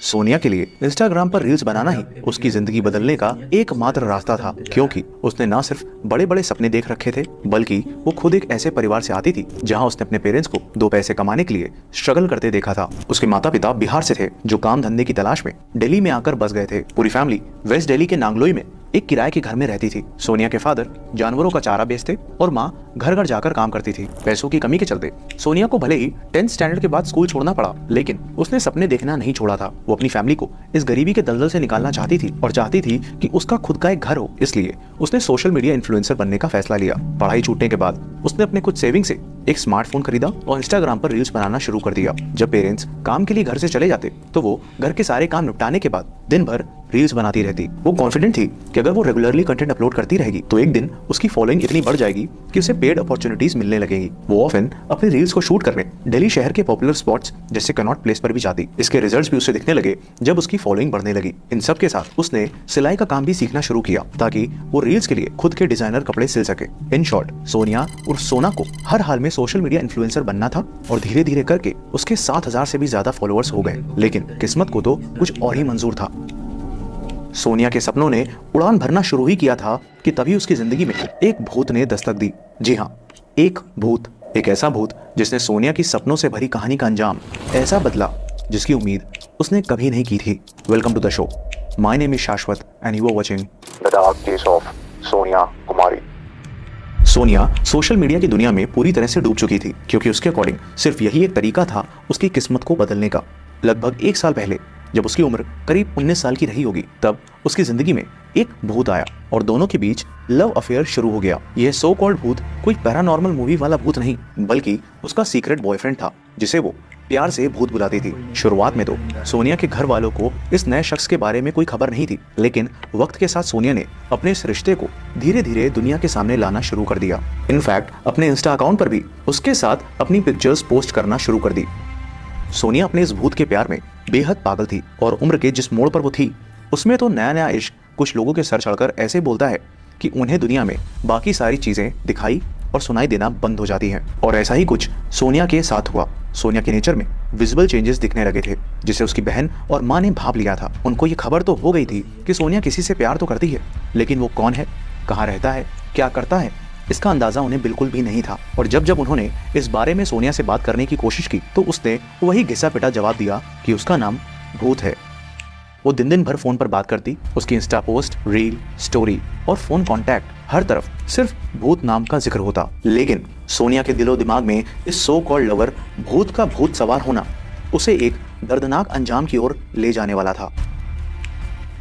सोनिया के लिए इंस्टाग्राम पर रील्स बनाना ही उसकी जिंदगी बदलने का एकमात्र रास्ता था, क्योंकि उसने न सिर्फ बड़े बड़े सपने देख रखे थे, बल्कि वो खुद एक ऐसे परिवार से आती थी जहां उसने अपने पेरेंट्स को दो पैसे कमाने के लिए स्ट्रगल करते देखा था। उसके माता पिता बिहार से थे, जो काम धंधे की तलाश में दिल्ली में आकर बस गए थे। पूरी फैमिली वेस्ट दिल्ली के नांगलोई में एक किराए के घर में रहती थी। सोनिया के फादर जानवरों का चारा बेचते और माँ घर घर जाकर काम करती थी। पैसों की कमी के चलते सोनिया को भले ही 10th स्टैंडर्ड के बाद स्कूल छोड़ना पड़ा, लेकिन उसने सपने देखना नहीं छोड़ा था। वो अपनी फैमिली को इस गरीबी के दलदल से निकालना चाहती थी और चाहती थी कि उसका खुद का एक घर हो। इसलिए उसने सोशल मीडिया इन्फ्लुएंसर बनने का फैसला लिया। पढ़ाई छूटने के बाद उसने अपने कुछ सेविंग से एक स्मार्टफोन खरीदा और इंस्टाग्राम पर रील्स बनाना शुरू कर दिया। जब पेरेंट्स काम के लिए घर से चले जाते तो वो घर के सारे काम निपटाने के बाद दिन भर रील्स बनाती रहती। वो कॉन्फिडेंट थी कि अगर वो रेगुलरली कंटेंट अपलोड करती रहेगी तो एक दिन उसकी फॉलोइंग इतनी बढ़ जाएगी कि उसे पेड अपॉर्चुनिटीज मिलने लगेंगी। वो ऑफन अपने रील्स को शूट करने दिल्ली शहर के पॉपुलर स्पॉट्स जैसे कनॉट प्लेस पर भी जाती। इसके रिजल्ट्स भी उसे दिखने लगे जब उसकी फॉलोइंग बढ़ने लगी। इन सब के साथ उसने सिलाई का काम भी सीखना शुरू किया ताकि वो रील्स के लिए खुद के डिजाइनर कपड़े सिल सके। इन शॉर्ट, सोनिया और सोना को हर हाल में सोशल मीडिया इन्फ्लुएंसर बनना था और धीरे धीरे करके उसके 7,000 से भी ज्यादा फॉलोअर्स हो गए। लेकिन किस्मत को तो कुछ और ही मंजूर था। सोनिया के सपनों ने उड़ान भरना शुरू ही किया था कि तभी उसकी जिंदगी में एक भूत ने दस्तक दी। जी हाँ, एक भूत, एक ऐसा भूत जिसने सोनिया की सपनों से भरी कहानी का अंजाम ऐसा बदला जिसकी उम्मीद उसने कभी नहीं की थी। Welcome to the show. My name is Shashwat and you are watching the dark case of Sonia Kumari. Sonia social media की दुनिया में पूरी तरह से डूब चुकी थी, क्योंकि उसके अकॉर्डिंग सिर्फ यही एक तरीका था उसकी किस्मत को बदलने का। लगभग 1 साल पहले जब उसकी उम्र करीब 19 साल की रही होगी, तब उसकी जिंदगी में एक भूत आया और दोनों के बीच लव अफेयर शुरू हो गया। यह सो कॉल्ड भूत कोई पैरानॉर्मल मूवी वाला भूत नहीं, बल्कि उसका सीक्रेट बॉयफ्रेंड था जिसे वो प्यार से भूत बुलाती थी। शुरुआत में तो सोनिया के घर वालों को इस नए शख्स के बारे में कोई खबर नहीं थी, लेकिन वक्त के साथ सोनिया ने अपने इस रिश्ते को धीरे धीरे दुनिया के सामने लाना शुरू कर दिया। इनफैक्ट अपने इंस्टा अकाउंट पर भी उसके साथ अपनी पिक्चर्स पोस्ट करना शुरू कर दी। सोनिया अपने इस भूत के प्यार में बेहद पागल थी और उम्र के जिस मोड़ पर वो थी उसमें तो नया नया इश्क कुछ लोगों के सर चढ़कर ऐसे बोलता है कि उन्हें दुनिया में बाकी सारी चीजें दिखाई और सुनाई देना बंद हो जाती हैं। और ऐसा ही कुछ सोनिया के साथ हुआ। सोनिया के नेचर में विजिबल चेंजेस दिखने लगे थे, जिसे उसकी बहन और माँ ने भांप लिया था। उनको ये खबर तो हो गई थी कि सोनिया किसी से प्यार तो करती है, लेकिन वो कौन है, कहाँ रहता है, क्या करता है, इसका अंदाजा उन्हें बिल्कुल भी नहीं था। और जब जब उन्होंने इस बारे में सोनिया से बात करने की कोशिश की तो उसने वही घिसा पिटा जवाब दिया कि उसका नाम भूत है। वो दिन दिन भर फोन पर बात करती, उसकी इंस्टा पोस्ट, रील, स्टोरी और फोन कांटेक्ट हर तरफ सिर्फ भूत नाम का जिक्र होता। लेकिन सोनिया के दिलो दिमाग में इस सो कॉल्ड लवर भूत का भूत सवार होना उसे एक दर्दनाक अंजाम की ओर ले जाने वाला था।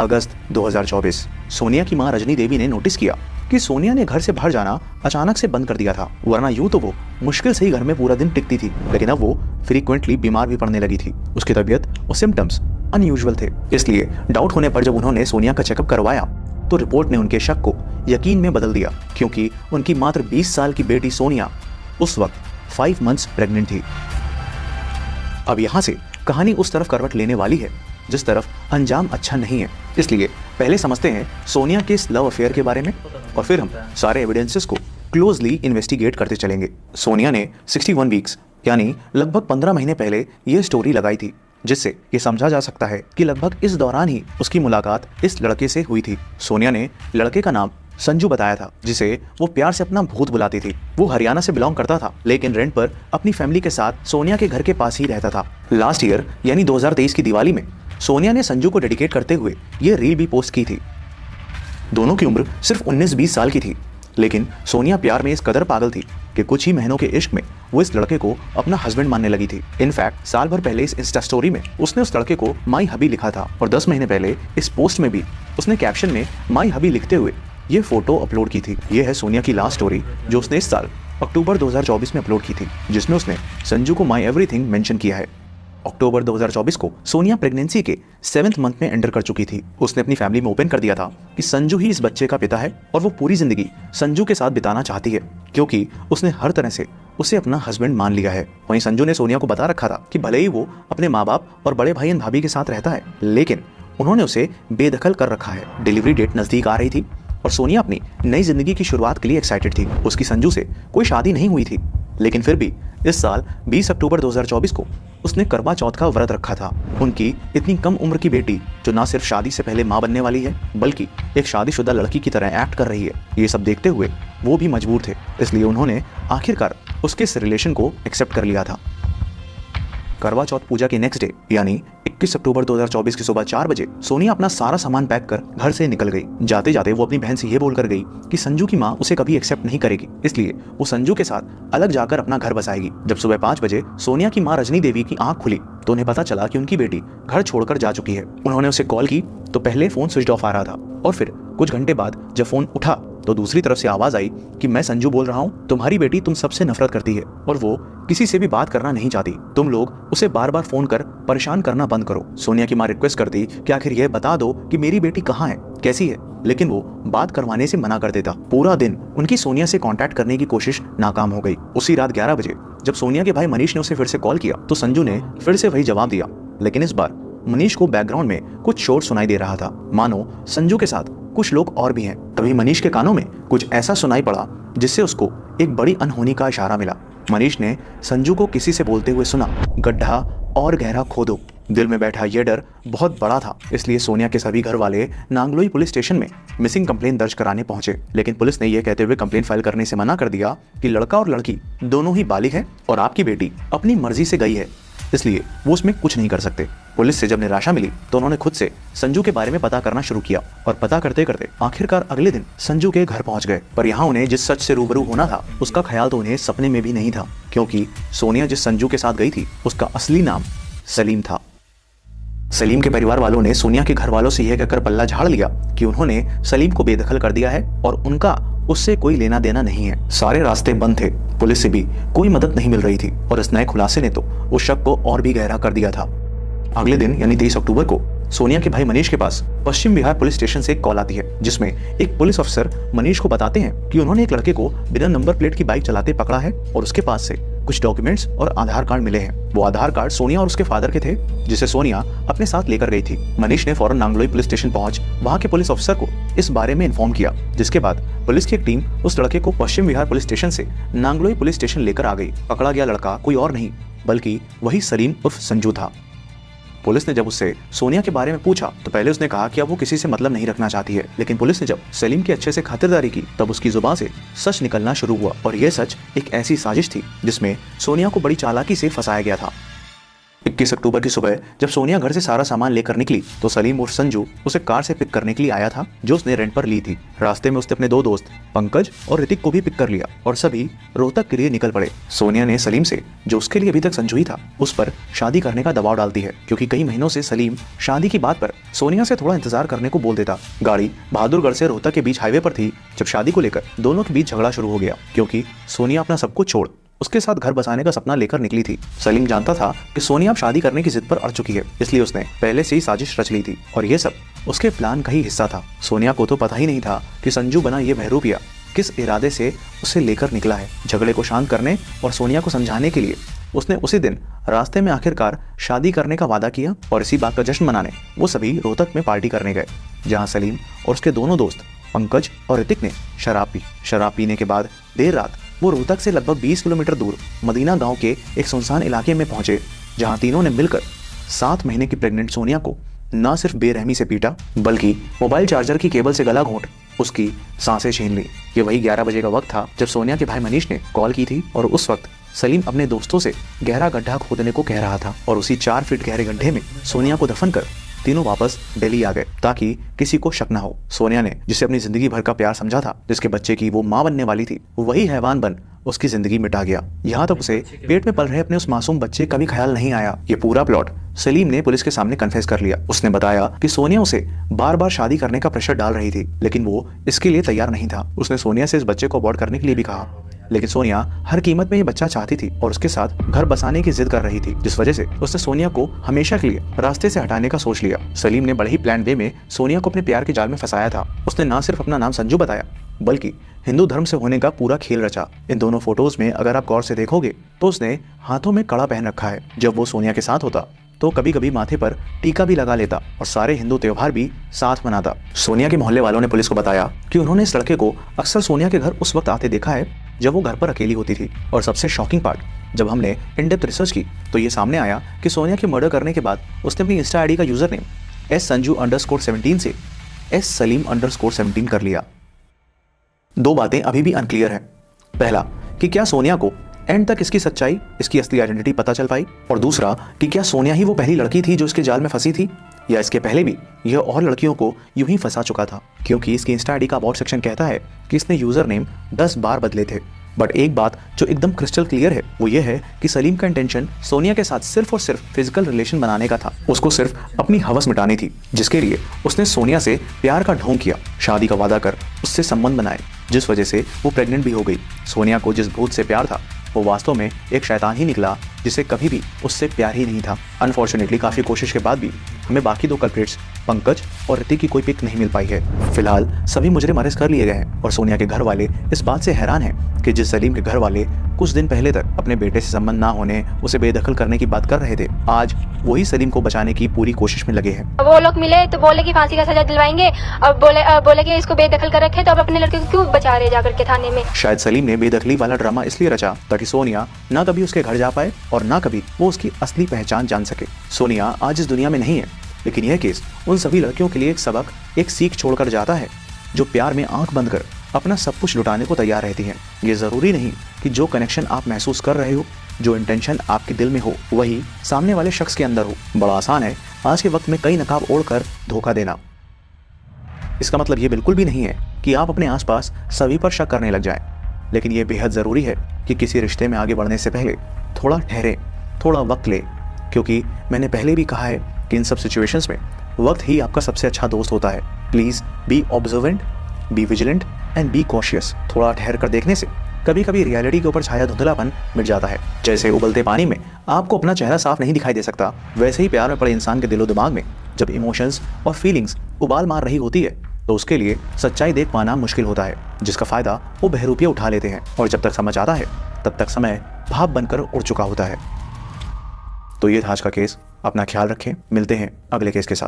अगस्त 2024, सोनिया की मां रजनी देवी ने नोटिस किया कि सोनिया ने घर से बाहर जाना अचानक से बंद कर दिया था। वरना यूं तो वो मुश्किल से ही घर में पूरा दिन टिकती थी, लेकिन अब वो फ्रीक्वेंटली बीमार भी पड़ने लगी थी। उसकी तबीयत और सिम्टम्स अनयूजुअल थे। इसलिए डाउट होने पर जब उन्होंने सोनिया का चेकअप करवाया तो रिपोर्ट ने उनके शक को यकीन में बदल दिया, क्योंकि उनकी मात्र 20 साल की बेटी सोनिया उस वक्त 5 मंथ्स प्रेग्नेंट थी। अब यहाँ से कहानी उस तरफ करवट लेने वाली है जिस तरफ अंजाम अच्छा नहीं है। इसलिए पहले समझते हैं सोनिया के इस लव अफेयर के बारे में और फिर हम सारे एविडेंसेस को क्लोजली इन्वेस्टिगेट करते चलेंगे। सोनिया ने 61 वीक्स यानी लगभग 15 महीने पहले ये स्टोरी लगाई थी, जिससे ये समझा जा सकता है कि लगभग इस दौरान ही उसकी मुलाकात इस लड़के से हुई थी। सोनिया ने लड़के का नाम संजू बताया था, जिसे वो प्यार से अपना भूत बुलाती थी। वो हरियाणा से बिलोंग करता था, लेकिन रेंट पर अपनी फैमिली के साथ सोनिया के घर के पास ही रहता था। लास्ट ईयर यानी 2023 की दिवाली में सोनिया ने संजू को डेडिकेट करते हुए ये रील भी पोस्ट की थी। दोनों की उम्र सिर्फ 19-20 साल की थी, लेकिन सोनिया प्यार में इस कदर पागल थी कि कुछ ही महीनों के इश्क में वो इस लड़के को अपना हस्बैंड मानने लगी थी। इनफैक्ट साल भर पहले इस इंस्टा स्टोरी में उसने उस लड़के को माई हबी लिखा था और 10 महीने पहले इस पोस्ट में भी उसने कैप्शन में माई हबी लिखते हुए ये फोटो अपलोड की थी। ये है सोनिया की लास्ट स्टोरी जो उसने इस साल अक्टूबर 2024 में अपलोड की थी, जिसमें उसने संजू को माई एवरीथिंग मेंशन किया है। अक्टूबर 2024 को सोनिया प्रेगनेंसी के 7th मंथ में एंटर कर चुकी थी। उसने अपनी फैमिली में ओपन कर दिया था कि संजू ही इस बच्चे का पिता है और वो पूरी जिंदगी संजू के साथ बिताना चाहती है, क्योंकि उसने हर तरह से उसे अपना हस्बैंड मान लिया है। वहीं संजू ने सोनिया को बता रखा था कि भले ही वो अपने माँ बाप और बड़े भाई एंड भाभी के साथ रहता है, लेकिन उन्होंने उसे बेदखल कर रखा है। डिलीवरी डेट नजदीक आ रही थी और सोनिया अपनी नई जिंदगी की शुरुआत के लिए एक्साइटेड थी। उसकी संजू से कोई शादी नहीं हुई थी, लेकिन फिर भी इस साल 20 अक्टूबर 2024 को उसने करवा चौथ का व्रत रखा था। उनकी इतनी कम उम्र की बेटी जो ना सिर्फ शादी से पहले मां बनने वाली है बल्कि एक शादीशुदा लड़की की तरह एक्ट कर रही है, ये सब देखते हुए वो भी मजबूर थे। इसलिए उन्होंने आखिरकार उसके इस रिलेशन को एक्सेप्ट कर लिया था। करवा चौथ पूजा के नेक्स्ट डे यानी 21 अक्टूबर 2024 की सुबह 4 बजे सोनिया अपना सारा सामान पैक कर घर से निकल गई। जाते जाते वो अपनी बहन से ये बोलकर गई कि संजू की माँ उसे कभी एक्सेप्ट नहीं करेगी, इसलिए वो संजू के साथ अलग जाकर अपना घर बसाएगी। जब सुबह 5 बजे सोनिया की माँ रजनी देवी की आंख खुली तो उन्हें पता चला कि उनकी बेटी घर छोड़कर जा चुकी है। उन्होंने उसे कॉल की तो पहले फोन स्विच ऑफ आ रहा था और फिर कुछ घंटे बाद जब फोन उठा तो दूसरी तरफ से आवाज आई कि मैं संजू बोल रहा हूँ, तुम्हारी बेटी तुम सबसे नफरत करती है और वो किसी से भी बात करना नहीं चाहती। तुम लोग उसे बार बार फोन कर परेशान करना बंद करो। सोनिया की माँ रिक्वेस्ट करती कि आखिर यह बता दो कि मेरी बेटी कहाँ है, कैसी है, लेकिन वो बात करवाने से मना कर देता। पूरा दिन उनकी सोनिया से कांटेक्ट करने की कोशिश नाकाम हो गई। उसी रात 11 बजे जब सोनिया के भाई मनीष ने उसे फिर से कॉल किया तो संजू ने फिर से वही जवाब दिया, लेकिन इस बार मनीष को बैकग्राउंड में कुछ शोर सुनाई दे रहा था, मानो संजू के साथ कुछ लोग और भी हैं। तभी मनीष के कानों में कुछ ऐसा सुनाई पड़ा जिससे उसको एक बड़ी अनहोनी का इशारा मिला। मनीष ने संजू को किसी से बोलते हुए सुना, गड्ढा और गहरा खोदो। दिल में बैठा यह डर बहुत बड़ा था, इसलिए सोनिया के सभी घर वाले नांगलोई पुलिस स्टेशन में मिसिंग कंप्लेन दर्ज कराने पहुंचे। लेकिन पुलिस ने यह कहते हुए कंप्लेन फाइल करने से मना कर दिया कि लड़का और लड़की दोनों ही बालिग हैं और आपकी बेटी अपनी मर्जी से गई है, इसलिए वो उसमें कुछ नहीं कर सकते। पुलिस से जब निराशा मिली तो उन्होंने खुद से संजू के बारे में पता करना शुरू किया और पता करते करते आखिरकार अगले दिन संजू के घर पहुंच गए। पर यहाँ उन्हें जिस सच से रूबरू होना था उसका ख्याल तो उन्हें सपने में भी नहीं था, क्योंकि सोनिया जिस संजू के साथ गई थी उसका असली नाम सलीम था। सलीम के परिवार वालों ने सोनिया के घर वालों से यह कहकर पल्ला झाड़ लिया कि उन्होंने सलीम को बेदखल कर दिया है और उनका उससे कोई लेना देना नहीं है। सारे रास्ते बंद थे, पुलिस से भी कोई मदद नहीं मिल रही थी और इस नए खुलासे ने तो उस शक को और भी गहरा कर दिया था। अगले दिन यानी 23 अक्टूबर को सोनिया के भाई मनीष के पास पश्चिम बिहार पुलिस स्टेशन से एक कॉल आती है, जिसमें एक पुलिस अफसर मनीष को बताते हैं कि उन्होंने एक लड़के को बिना नंबर प्लेट की बाइक चलाते पकड़ा है और उसके पास से कुछ डॉक्यूमेंट्स और आधार कार्ड मिले हैं। वो आधार कार्ड सोनिया और उसके फादर के थे, जिसे सोनिया अपने साथ लेकर गई थी। मनीष ने फौरन नांगलोई पुलिस स्टेशन पहुंच वहां के पुलिस अफसर को इस बारे में इन्फॉर्म किया, जिसके बाद पुलिस की एक टीम उस लड़के को पश्चिम बिहार पुलिस स्टेशन से नांगलोई पुलिस स्टेशन लेकर आ गई। पकड़ा गया लड़का कोई और नहीं बल्कि वही सलीम उर्फ संजू था। पुलिस ने जब उससे सोनिया के बारे में पूछा तो पहले उसने कहा कि अब वो किसी से मतलब नहीं रखना चाहती है, लेकिन पुलिस ने जब सलीम के अच्छे से खातिरदारी की तब उसकी जुबान से सच निकलना शुरू हुआ और यह सच एक ऐसी साजिश थी जिसमें सोनिया को बड़ी चालाकी से फंसाया गया था। 21 अक्टूबर की सुबह जब सोनिया घर से सारा सामान लेकर निकली तो सलीम और संजू उसे कार से पिक करने के लिए आया था, जो उसने रेंट पर ली थी। रास्ते में उसने अपने दो दोस्त पंकज और ऋतिक को भी पिक कर लिया और सभी रोहतक के लिए निकल पड़े। सोनिया ने सलीम से, जो उसके लिए अभी तक संजू ही था, उस पर शादी करने का दबाव डालती है, क्योंकि कई महीनों से सलीम शादी की बात पर सोनिया से थोड़ा इंतजार करने को बोल देता। गाड़ी बहादुरगढ़ से रोहतक के बीच हाईवे पर थी जब शादी को लेकर दोनों के बीच झगड़ा शुरू हो गया, क्योंकि सोनिया अपना सब कुछ छोड़ उसके साथ घर बसाने का सपना लेकर निकली थी। सलीम जानता था कि सोनिया अब शादी करने की जिद पर अड़ चुकी है, इसलिए उसने पहले से ही साजिश रच ली थी और ये सब उसके प्लान का ही हिस्सा था। सोनिया को तो पता ही नहीं था कि संजू बना ये बहरूपिया किस इरादे से उसे लेकर निकला है। झगड़े को शांत करने और सोनिया को समझाने के लिए उसने उसी दिन रास्ते में आखिरकार शादी करने का वादा किया और इसी बात का जश्न मनाने वो सभी रोहतक में पार्टी करने गए, जहाँ सलीम और उसके दोनों दोस्त पंकज और ऋतिक ने शराब पीने के बाद देर रात वो रोहतक से लगभग 20 किलोमीटर दूर मदीना गांव के एक सुनसान इलाके में पहुंचे, जहां तीनों ने मिलकर 7 महीने की प्रेग्नेंट सोनिया को न सिर्फ बेरहमी से पीटा बल्कि मोबाइल चार्जर की केबल से गला घोंट उसकी सांसें छीन ली। ये वही 11 बजे का वक्त था जब सोनिया के भाई मनीष ने कॉल की थी और उस वक्त सलीम अपने दोस्तों से गहरा गड्ढा खोदने को कह रहा था और उसी 4 फीट गहरे गड्ढे में सोनिया को दफन कर तीनों वापस दिल्ली आ गए ताकि किसी को शक न हो। सोनिया ने जिसे अपनी जिंदगी भर का प्यार समझा था, जिसके बच्चे की वो मां बनने वाली थी, वही हैवान बन उसकी जिंदगी मिटा गया। यहाँ तक उसे पेट में पल रहे अपने उस मासूम बच्चे का भी ख्याल नहीं आया। ये पूरा प्लॉट सलीम ने पुलिस के सामने कन्फेस कर लिया। उसने बताया कि सोनिया उसे बार बार शादी करने का प्रेशर डाल रही थी, लेकिन वो इसके लिए तैयार नहीं था। उसने सोनिया से इस बच्चे को अबॉर्ट करने के लिए भी कहा, लेकिन सोनिया हर कीमत में ये बच्चा चाहती थी और उसके साथ घर बसाने की जिद कर रही थी, जिस वजह से उसने सोनिया को हमेशा के लिए रास्ते से हटाने का सोच लिया। सलीम ने बड़े ही प्लान वे में सोनिया को अपने प्यार के जाल में फंसाया था। उसने न सिर्फ अपना नाम संजू बताया बल्कि हिंदू धर्म से होने का पूरा खेल रचा। इन दोनों फोटोज में अगर आप गौर से देखोगे तो उसने हाथों में कड़ा पहन रखा है। जब वो सोनिया के साथ होता तो कभी कभी माथे पर टीका भी लगा लेता और सारे हिंदू त्योहार भी साथ मनाता। सोनिया के मोहल्ले वालों ने पुलिस को बताया कि उन्होंने इस लड़के को अक्सर सोनिया के घर उस वक्त आते देखा है जब वो घर पर अकेली होती थी। और सबसे शॉकिंग पार्ट, जब हमने इन डेप्थ रिसर्च की तो ये सामने आया कि सोनिया के मर्डर करने के बाद उसने अपनी इंस्टा आईडी का यूजर नेम SSanju_17 से SSalim_17 कर लिया। दो बातें अभी भी अनक्लियर हैं। पहला कि क्या सोनिया को एंड तक इसकी सच्चाई, इसकी असली आइडेंटिटी पता चल पाई, और दूसरा कि क्या सोनिया ही वो पहली लड़की थी जो इसके जाल में फंसी थी, या इसके पहले भी यह और लड़कियों को यूं ही फंसा चुका था। क्योंकि इसकी इंस्टा आईडी का अबाउट सेक्शन कहता है कि इसने यूजर नेम 10 बार बदले थे। बट एक बात जो एकदम क्रिस्टल क्लियर है वो ये है कि सलीम का इंटेंशन सोनिया के साथ सिर्फ और सिर्फ फिजिकल रिलेशन बनाने का था। उसको सिर्फ अपनी हवस मिटानी थी, जिसके लिए उसने सोनिया से प्यार का ढोंग किया, शादी का वादा कर उससे संबंध बनाए, जिस वजह से वो प्रेग्नेंट भी हो गई। सोनिया को जिस भूत से प्यार था वो वास्तव में एक शैतान ही निकला, जिसे कभी भी उससे प्यार ही नहीं था। अनफॉर्चुनेटली काफ़ी कोशिश के बाद भी हमें बाकी दो कल्प्रिट्स पंकज और ऋतिक की कोई पिक नहीं मिल पाई है। फिलहाल सभी मुजरिम अरेस्ट कर लिए गए हैं और सोनिया के घर वाले इस बात से हैरान हैं कि जिस सलीम के घर वाले कुछ दिन पहले तक अपने बेटे से संबंध ना होने, उसे बेदखल करने की बात कर रहे थे, आज वही सलीम को बचाने की पूरी कोशिश में लगे हैं। वो लोग मिले तो बोले कि फांसी का सजा दिलवाएंगे, और बोले कि इसको बेदखल कर रखे, तो अब अपने लड़के को क्यों बचा रहे जाकर के थाने में। शायद सलीम ने बेदखली वाला ड्रामा इसलिए रचा ताकि सोनिया ना कभी उसके घर जा पाए और ना कभी वो उसकी असली पहचान जान सके। सोनिया आज इस दुनिया में नहीं है, लेकिन यह केस उन सभी लड़कियों के लिए एक सबक, एक सीख छोड़कर जाता है जो प्यार में आंख बंद कर अपना सब कुछ लुटाने को तैयार रहती हैं। ये जरूरी नहीं कि जो कनेक्शन आप महसूस कर रहे हो, जो इंटेंशन आपके दिल में हो, वही सामने वाले शख्स के अंदर हो। बड़ा आसान है आज के वक्त में कई नकाब ओढ़कर धोखा देना। इसका मतलब ये बिल्कुल भी नहीं है कि आप अपने आसपास सभी पर शक करने लग जाएं, लेकिन ये बेहद ज़रूरी है कि किसी रिश्ते में आगे बढ़ने से पहले थोड़ा ठहरे, थोड़ा वक्त ले, क्योंकि मैंने पहले भी कहा है कि इन सब सिचुएशंस में वक्त ही आपका सबसे अच्छा दोस्त होता है। Please be observant, be vigilant and be cautious. थोड़ा ठहर कर देखने से कभी कभी रियलिटी के ऊपर छाया धुंधलापन मिट जाता है। जैसे उबलते पानी में आपको अपना चेहरा साफ नहीं दिखाई दे सकता, वैसे ही प्यार में पड़े इंसान के दिलो दिमाग में जब इमोशंस और फीलिंग्स उबाल मार रही होती है तो उसके लिए सच्चाई देख पाना मुश्किल होता है, जिसका फायदा वो बहरूपिया उठा लेते हैं, और जब तक समझ आता है तब तक समय भाप बनकर उड़ चुका होता है। तो ये था आज का केस। अपना ख्याल रखें, मिलते हैं अगले केस के साथ।